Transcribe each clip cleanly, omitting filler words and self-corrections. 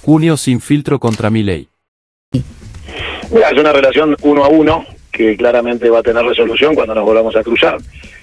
Cunio sin filtro contra Milei. Mira, es una relación 1 a 1 que claramente va a tener resolución cuando nos volvamos a cruzar.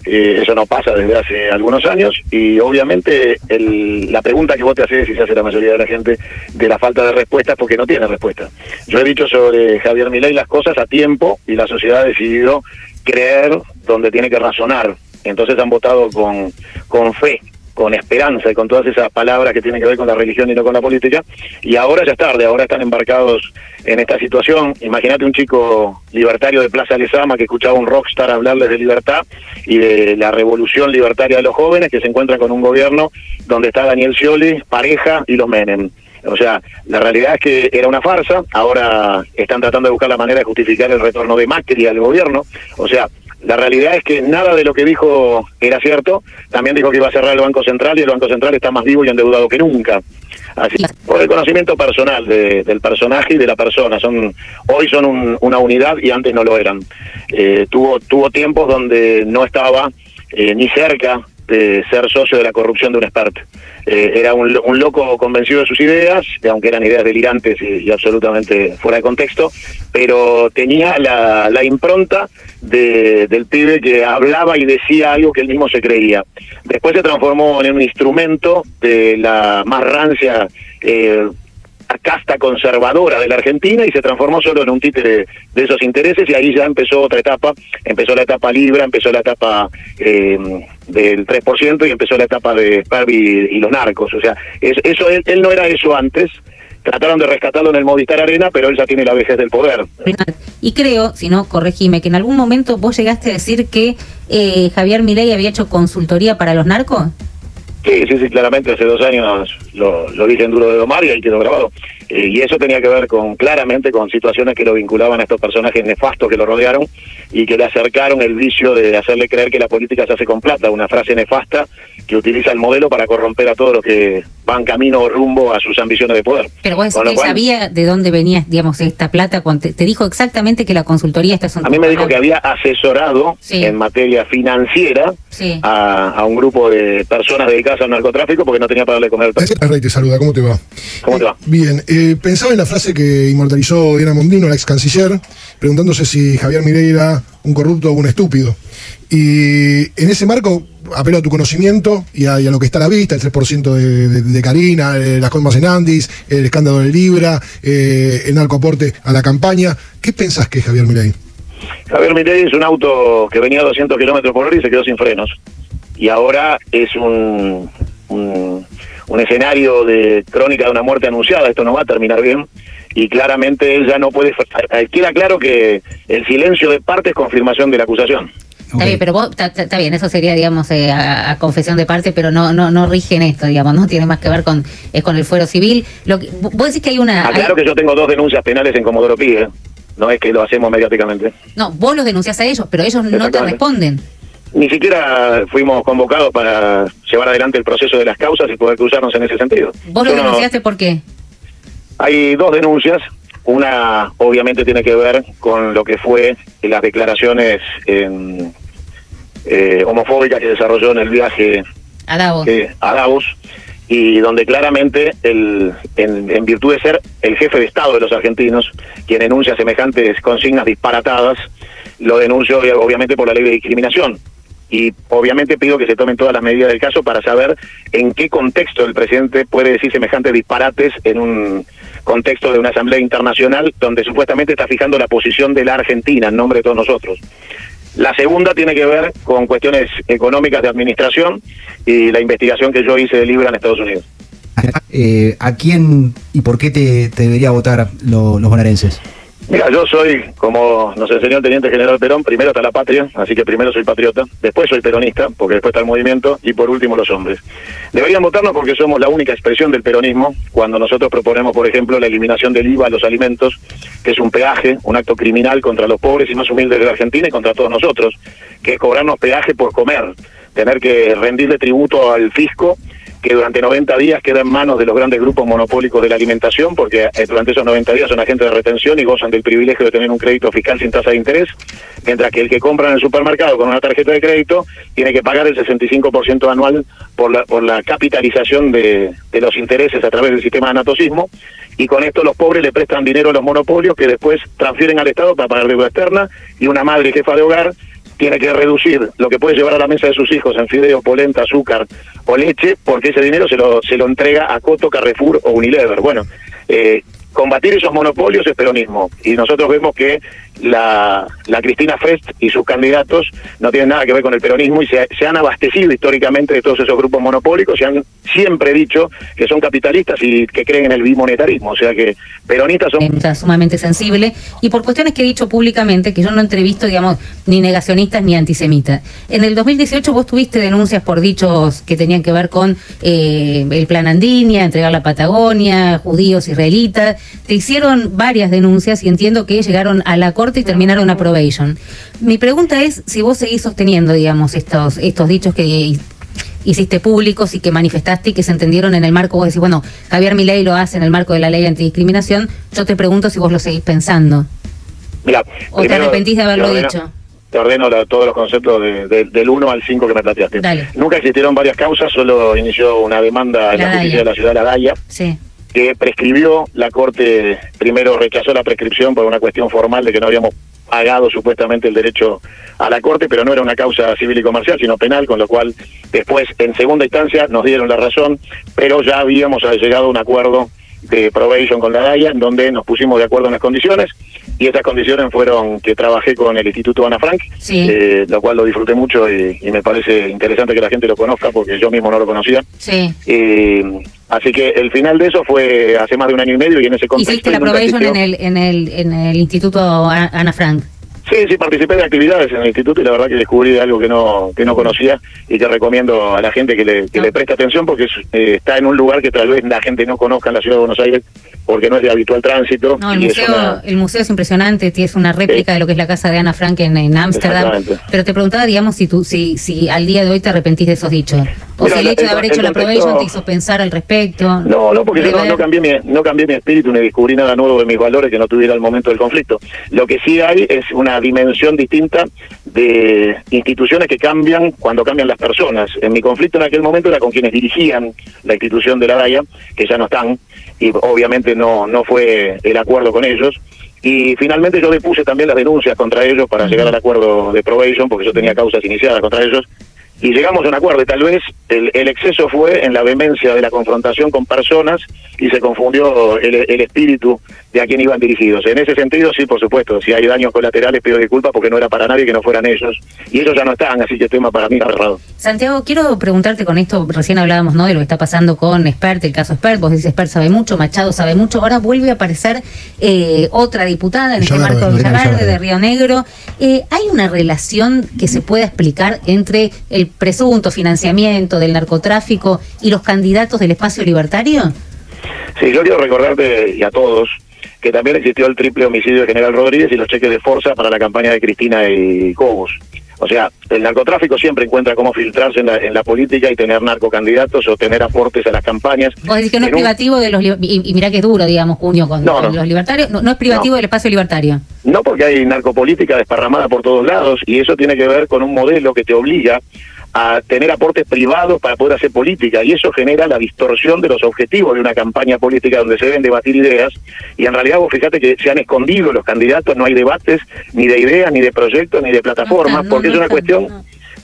Eso no pasa desde hace algunos años y obviamente la pregunta que vos te haces y se hace la mayoría de la gente de la falta de respuesta es porque no tiene respuesta. Yo he dicho sobre Javier Milei las cosas a tiempo y la sociedad ha decidido creer donde tiene que razonar. Entonces han votado con fe, con esperanza y con todas esas palabras que tienen que ver con la religión y no con la política, y ahora ya es tarde, ahora están embarcados en esta situación. Imagínate un chico libertario de Plaza Lezama que escuchaba a un rockstar hablarles de libertad y de la revolución libertaria de los jóvenes, que se encuentran con un gobierno donde está Daniel Scioli, Pareja y los Menem. O sea, la realidad es que era una farsa, ahora están tratando de buscar la manera de justificar el retorno de Macri al gobierno. O sea, la realidad es que nada de lo que dijo era cierto. También dijo que iba a cerrar el Banco Central y el Banco Central está más vivo y endeudado que nunca. Así, por el conocimiento personal del personaje y de la persona. Hoy son una unidad y antes no lo eran. Tuvo tiempos donde no estaba ni cerca de ser socio de la corrupción de un experto. Era un loco convencido de sus ideas, aunque eran ideas delirantes y absolutamente fuera de contexto, pero tenía la impronta del pibe que hablaba y decía algo que él mismo se creía. Después se transformó en un instrumento de la más rancia casta conservadora de la Argentina y se transformó solo en un títere de esos intereses, y ahí ya empezó otra etapa. Empezó la etapa Libra, empezó la etapa del 3% y empezó la etapa de Sperby y los narcos. O sea, él no era eso antes. Trataron de rescatarlo en el Movistar Arena, pero él ya tiene la vejez del poder. Y creo, si no, corregime, que en algún momento vos llegaste a decir que Javier Milei había hecho consultoría para los narcos. Sí, claramente hace 2 años lo dije en Duro de Domar y ahí quedó grabado. Y eso tenía que ver claramente con situaciones que lo vinculaban a estos personajes nefastos que lo rodearon y que le acercaron el vicio de hacerle creer que la política se hace con plata, una frase nefasta que utiliza el modelo para corromper a todos los que van camino o rumbo a sus ambiciones de poder. Pero vos decís que él sabía de dónde venía, digamos, esta plata, cuando te dijo exactamente que la consultoría está... A mí me dijo que había asesorado en materia financiera a un grupo de personas dedicadas al narcotráfico porque no tenía para darle de comer. Rey te saluda, ¿cómo te va? ¿Cómo te va? Bien, pensaba en la frase que inmortalizó Diana Mondino, la ex canciller, preguntándose si Javier Milei era un corrupto o un estúpido. Y en ese marco apelo a tu conocimiento y a lo que está a la vista, el 3% de Karina, las coimas en Andis, el escándalo de Libra, el narcoaporte a la campaña. ¿Qué pensás que es Javier Milei? Javier Milei es un auto que venía a 200 kilómetros por hora y se quedó sin frenos. Y ahora es un escenario de crónica de una muerte anunciada. Esto no va a terminar bien. Y claramente él ya no puede... Queda claro que el silencio de parte es confirmación de la acusación. Está bien, pero vos, está bien, eso sería, digamos, a confesión de parte, pero no rige en esto, digamos, no tiene más que ver con el fuero civil. Vos decís que hay una... Claro que yo tengo 2 denuncias penales en Comodoro Pi, no es que lo hacemos mediáticamente. No, vos los denunciás a ellos, pero ellos no te responden. Ni siquiera fuimos convocados para llevar adelante el proceso de las causas y poder cruzarnos en ese sentido. ¿Vos lo denunciaste por qué? Hay 2 denuncias. Una obviamente tiene que ver con lo que fue las declaraciones homofóbicas que desarrolló en el viaje a Davos, y donde claramente en virtud de ser el jefe de Estado de los argentinos, quien denuncia semejantes consignas disparatadas, lo denuncio obviamente por la ley de discriminación. Y obviamente pido que se tomen todas las medidas del caso para saber en qué contexto el presidente puede decir semejantes disparates en un contexto de una asamblea internacional donde supuestamente está fijando la posición de la Argentina en nombre de todos nosotros. La segunda tiene que ver con cuestiones económicas de administración y la investigación que yo hice de Libra en Estados Unidos. ¿A quién y por qué te debería votar los bonaerenses? Mira, yo soy, como nos enseñó el Teniente General Perón, primero está la patria, así que primero soy patriota, después soy peronista, porque después está el movimiento, y por último los hombres. Deberían votarnos porque somos la única expresión del peronismo, cuando nosotros proponemos, por ejemplo, la eliminación del IVA a los alimentos, que es un peaje, un acto criminal contra los pobres y más humildes de la Argentina y contra todos nosotros, que es cobrarnos peaje por comer, tener que rendirle tributo al fisco, que durante 90 días queda en manos de los grandes grupos monopólicos de la alimentación, porque durante esos 90 días son agentes de retención y gozan del privilegio de tener un crédito fiscal sin tasa de interés, mientras que el que compra en el supermercado con una tarjeta de crédito tiene que pagar el 65% anual por la capitalización de los intereses a través del sistema de anatocismo, y con esto los pobres le prestan dinero a los monopolios que después transfieren al Estado para pagar deuda externa, y una madre jefa de hogar tiene que reducir lo que puede llevar a la mesa de sus hijos en fideo, polenta, azúcar o leche, porque ese dinero se lo entrega a Coto, Carrefour o Unilever. Bueno, combatir esos monopolios es peronismo, y nosotros vemos que la Cristina Fest y sus candidatos no tienen nada que ver con el peronismo, y se han abastecido históricamente de todos esos grupos monopólicos, y han siempre dicho que son capitalistas y que creen en el bimonetarismo, o sea que peronistas son... Está sumamente sensible, y por cuestiones que he dicho públicamente, que yo no entrevisto, digamos, ni negacionistas ni antisemitas. En el 2018 vos tuviste denuncias por dichos que tenían que ver con el plan Andinia, entregar la Patagonia, judíos israelitas. Te hicieron varias denuncias y entiendo que llegaron a la corte y terminaron a probation. Mi pregunta es si vos seguís sosteniendo, digamos, estos dichos que hiciste públicos y que manifestaste y que se entendieron en el marco, vos decís, bueno, Javier Milei lo hace en el marco de la ley antidiscriminación. Yo te pregunto si vos lo seguís pensando. Mira, ¿O te arrepentís de haberlo dicho? Te ordeno todos los conceptos del 1 al 5 que me planteaste. Dale. Nunca existieron varias causas, solo inició una demanda en la justicia de la ciudad de La Daya. Sí. Que prescribió. La Corte primero rechazó la prescripción por una cuestión formal de que no habíamos pagado supuestamente el derecho a la Corte, pero no era una causa civil y comercial, sino penal, con lo cual después, en segunda instancia, nos dieron la razón, pero ya habíamos llegado a un acuerdo de probation con La Daya, en donde nos pusimos de acuerdo en las condiciones, y esas condiciones fueron que trabajé con el Instituto Ana Frank, sí. Lo cual lo disfruté mucho y me parece interesante que la gente lo conozca, porque yo mismo no lo conocía. Sí. Así que el final de eso fue hace más de 1 año y medio, y en ese contexto... ¿Hiciste la probation en el Instituto Ana Frank? Sí, participé de actividades en el instituto, y la verdad que descubrí algo que no conocía, y que recomiendo a la gente que le preste atención, porque está en un lugar que tal vez la gente no conozca en la ciudad de Buenos Aires, porque no es de habitual tránsito. No, el museo es impresionante, es una réplica de lo que es la casa de Ana Frank en Ámsterdam. Pero te preguntaba, digamos, si al día de hoy te arrepentís de esos dichos. O si el hecho de haber hecho la probation te hizo pensar al respecto. No, porque yo no cambié mi espíritu, ni descubrí nada nuevo de mis valores que no tuviera al momento del conflicto. Lo que sí hay es una dimensión distinta de instituciones que cambian cuando cambian las personas. En mi conflicto en aquel momento era con quienes dirigían la institución de La Daya, que ya no están, y obviamente no fue el acuerdo con ellos. Y finalmente yo depuse también las denuncias contra ellos para llegar al acuerdo de probation, porque yo tenía causas iniciadas contra ellos, y llegamos a un acuerdo. Y tal vez el exceso fue en la vehemencia de la confrontación con personas, y se confundió el espíritu de a quién iban dirigidos. En ese sentido, sí, por supuesto, si hay daños colaterales pido disculpas, porque no era para nadie que no fueran ellos, y ellos ya no están, así que el tema para mí está cerrado. Santiago, quiero preguntarte con esto, recién hablábamos, ¿no?, de lo que está pasando con Espert, el caso Espert. Vos dices Espert sabe mucho, Machado sabe mucho, ahora vuelve a aparecer otra diputada en este marco de Río Negro. ¿Hay una relación que se pueda explicar entre el presunto financiamiento del narcotráfico y los candidatos del espacio libertario? Sí, yo quiero recordarte, y a todos, que también existió el triple homicidio de General Rodríguez y los cheques de Forza para la campaña de Cristina y Cobos. O sea, el narcotráfico siempre encuentra cómo filtrarse en la política y tener narcocandidatos o tener aportes a las campañas. Vos decís que no es privativo de los... Y mirá que es duro, digamos, Junio, con los libertarios. No es privativo del espacio libertario. No, porque hay narcopolítica desparramada por todos lados, y eso tiene que ver con un modelo que te obliga a tener aportes privados para poder hacer política, y eso genera la distorsión de los objetivos de una campaña política donde se deben debatir ideas, y en realidad vos fíjate que se han escondido los candidatos, no hay debates ni de ideas, ni de proyectos, ni de plataformas, porque es una cuestión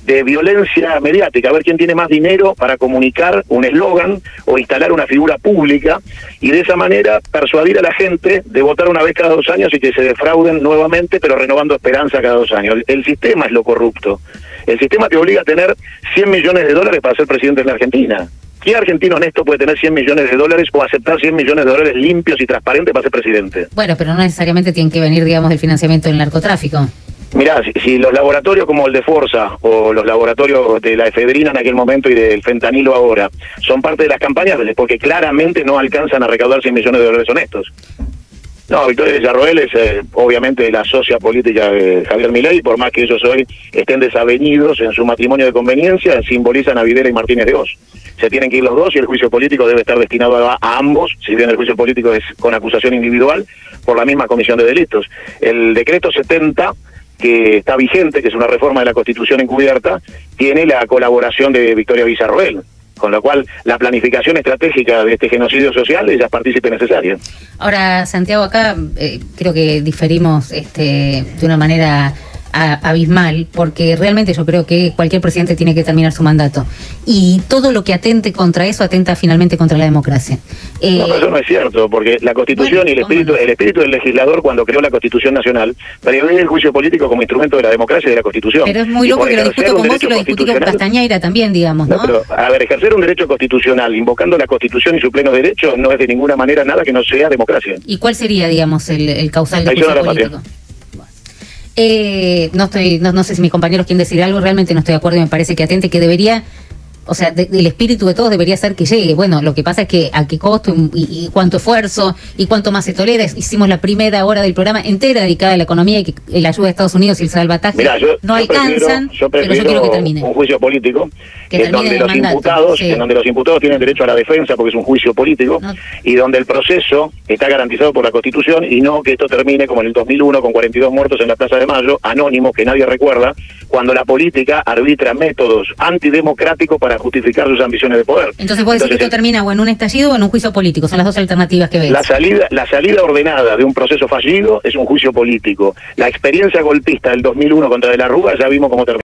de violencia mediática, a ver quién tiene más dinero para comunicar un eslogan o instalar una figura pública, y de esa manera persuadir a la gente de votar una vez cada 2 años y que se defrauden nuevamente, pero renovando esperanza cada 2 años. El sistema es lo corrupto. El sistema te obliga a tener $100 millones para ser presidente de la Argentina. ¿Qué argentino honesto puede tener $100 millones o aceptar $100 millones limpios y transparentes para ser presidente? Bueno, pero no necesariamente tienen que venir, digamos, del financiamiento del narcotráfico. Mirá, si los laboratorios como el de Forza o los laboratorios de la efedrina en aquel momento y del fentanilo ahora son parte de las campañas, porque claramente no alcanzan a recaudar $100 millones honestos. No, Victoria Villarroel es obviamente la socia política de Javier Milei, por más que ellos hoy estén desavenidos en su matrimonio de conveniencia, simbolizan a Videla y Martínez de Oz. Se tienen que ir los dos, y el juicio político debe estar destinado a ambos, si bien el juicio político es con acusación individual, por la misma comisión de delitos. El decreto 70, que está vigente, que es una reforma de la Constitución encubierta, tiene la colaboración de Victoria Villarroel. Con lo cual, la planificación estratégica de este genocidio social ella es partícipe necesaria. Ahora, Santiago, acá creo que diferimos de una manera abismal, porque realmente yo creo que cualquier presidente tiene que terminar su mandato. Y todo lo que atente contra eso atenta finalmente contra la democracia. No, pero eso no es cierto, porque la Constitución y el espíritu del legislador cuando creó la Constitución Nacional prevé el juicio político como instrumento de la democracia y de la Constitución. Pero es muy loco que lo discuto con vos y lo discutí con Castañeira también, digamos, ¿no? Pero, a ver, ejercer un derecho constitucional invocando la Constitución y su pleno derecho no es de ninguna manera nada que no sea democracia. ¿Y cuál sería, digamos, el causal de juicio político? No sé si mis compañeros quieren decir algo, realmente no estoy de acuerdo y me parece que atente, que debería, o sea, el espíritu de todos debería ser que llegue. Bueno, lo que pasa es que a qué costo y cuánto esfuerzo y cuánto más se tolera. Hicimos la primera hora del programa entera dedicada a la economía y que la ayuda de Estados Unidos y el salvataje no alcanzan, pero yo quiero que termine. Un juicio político en donde los imputados tienen derecho a la defensa porque es un juicio político y donde el proceso está garantizado por la Constitución y no que esto termine como en el 2001 con 42 muertos en la Plaza de Mayo, anónimos que nadie recuerda, cuando la política arbitra métodos antidemocráticos para justificar sus ambiciones de poder. Entonces vos decís que esto termina o en un estallido o en un juicio político, son las dos alternativas que ves. La salida ordenada de un proceso fallido es un juicio político. La experiencia golpista del 2001 contra De la Rúa ya vimos cómo terminó.